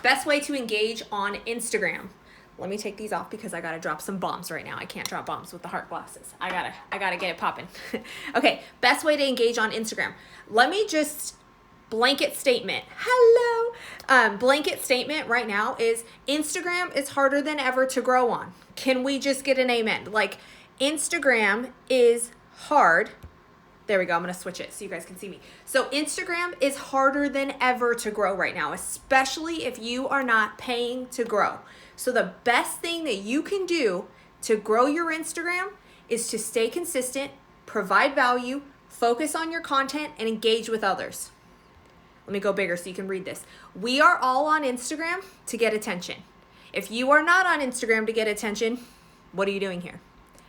Best way to engage on Instagram. Let me take these off because I gotta drop some bombs right now. I can't drop bombs with the heart glasses. I gotta get it popping. Okay, best way to engage on Instagram. Let me just blanket statement. Hello. Blanket statement right now is Instagram is harder than ever to grow on. Can we just get an amen? Like, Instagram is hard. There we go. I'm going to switch it so you guys can see me. So Instagram is harder than ever to grow right now, especially if you are not paying to grow. So the best thing that you can do to grow your Instagram is to stay consistent, provide value, focus on your content, and engage with others. Let me go bigger so you can read this. We are all on Instagram to get attention. If you are not on Instagram to get attention, what are you doing here?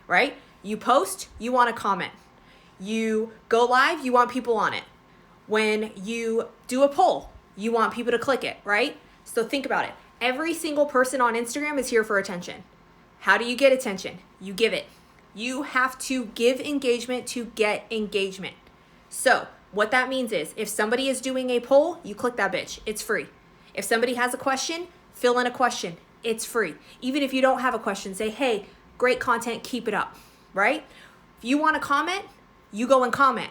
Right? You post, you want to comment. You go live, you want people on it. When you do a poll, you want people to click it, right? So think about it. Every single person on Instagram is here for attention. How do you get attention? You give it. You have to give engagement to get engagement. So what that means is if somebody is doing a poll, you click that bitch. It's free. If somebody has a question, fill in a question. It's free. Even if you don't have a question, say, hey, great content, keep it up, right? If you want to comment, you go and comment.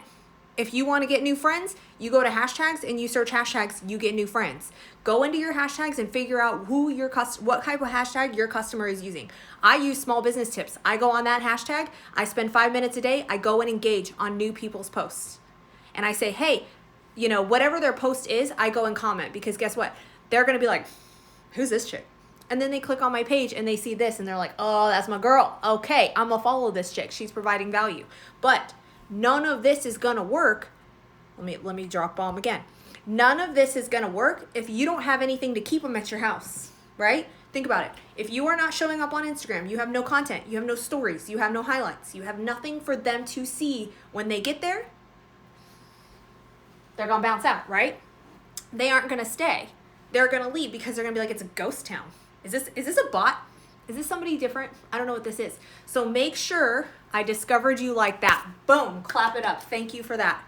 If you want to get new friends, you go to hashtags and you search hashtags, you get new friends. Go into your hashtags and figure out what type of hashtag your customer is using. I use small business tips. I go on that hashtag. I spend 5 minutes a day. I go and engage on new people's posts. And I say, hey, whatever their post is, I go and comment because guess what? They're going to be like, who's this chick? And then they click on my page and they see this and they're like, oh, that's my girl. Okay, I'm going to follow this chick. She's providing value. But none of this is going to work. Let me drop bomb again. None of this is going to work if you don't have anything to keep them at your house, right? Think about it. If you are not showing up on Instagram, you have no content, you have no stories, you have no highlights, you have nothing for them to see when they get there, they're going to bounce out, right? They aren't going to stay. They're going to leave because they're going to be like, it's a ghost town. Is this a bot? Is this somebody different? I don't know what this is. So make sure I discovered you like that. Boom, clap it up. Thank you for that.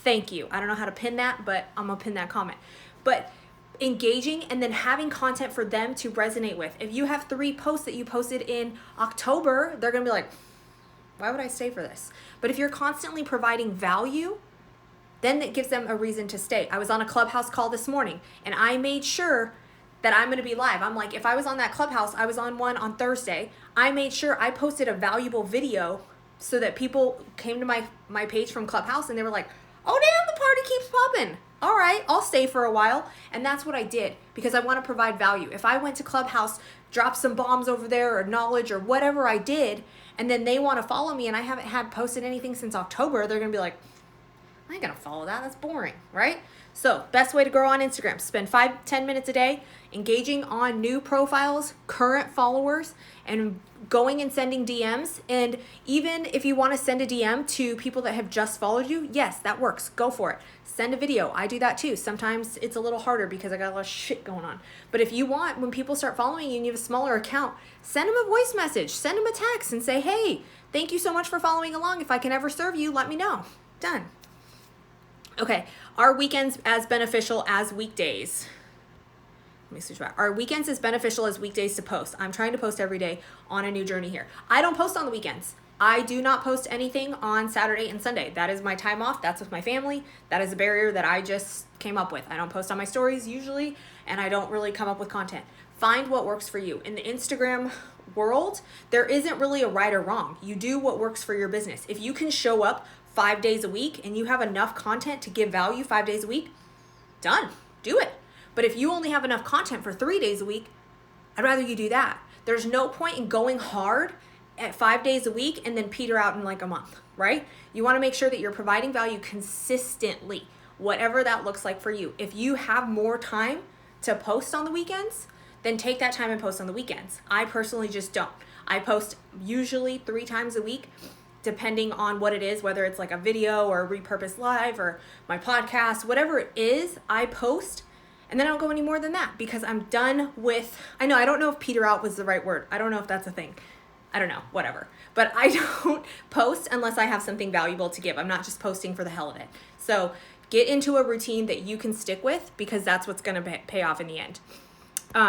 Thank you. I don't know how to pin that, but I'm going to pin that comment. But engaging and then having content for them to resonate with. If you have 3 posts that you posted in October, they're going to be like, why would I stay for this? But if you're constantly providing value, then it gives them a reason to stay. I was on a Clubhouse call this morning and I made sure that I'm going to be live. I'm like, if I was on that Clubhouse, I was on one on Thursday. I made sure I posted a valuable video so that people came to my page from Clubhouse and they were like, oh damn, the party keeps popping. All right, I'll stay for a while. And that's what I did because I want to provide value. If I went to Clubhouse, dropped some bombs over there or knowledge or whatever I did, and then they want to follow me and I haven't had posted anything since October, they're going to be like, I ain't going to follow that. That's boring, right? So best way to grow on Instagram, spend 5-10 minutes a day engaging on new profiles, current followers, and going and sending DMs. And even if you want to send a DM to people that have just followed you, yes, that works. Go for it. Send a video. I do that too. Sometimes it's a little harder because I got a lot of shit going on. But if you want, when people start following you and you have a smaller account, send them a voice message, send them a text and say, hey, thank you so much for following along. If I can ever serve you, let me know. Done. Okay, are weekends as beneficial as weekdays? Let me switch back. Are weekends as beneficial as weekdays to post? I'm trying to post every day on a new journey here. I don't post on the weekends. I do not post anything on Saturday and Sunday. That is my time off. That's with my family. That is a barrier that I just came up with. I don't post on my stories usually, and I don't really come up with content. Find what works for you. In the Instagram world, there isn't really a right or wrong. You do what works for your business. If you can show up 5 days a week and you have enough content to give value 5 days a week, done. Do it. But if you only have enough content for 3 days a week, I'd rather you do that. There's no point in going hard at 5 days a week and then peter out in like a month, right? You want to make sure that you're providing value consistently, whatever that looks like for you. If you have more time to post on the weekends, then take that time and post on the weekends. I personally just don't. I post usually 3 times a week, depending on what it is, whether it's like a video or a repurposed live or my podcast, whatever it is, I post. And then I don't go any more than that because I'm done with, I don't know if peter out was the right word. I don't know if that's a thing. I don't know, whatever. But I don't post unless I have something valuable to give. I'm not just posting for the hell of it. So get into a routine that you can stick with because that's what's going to pay off in the end.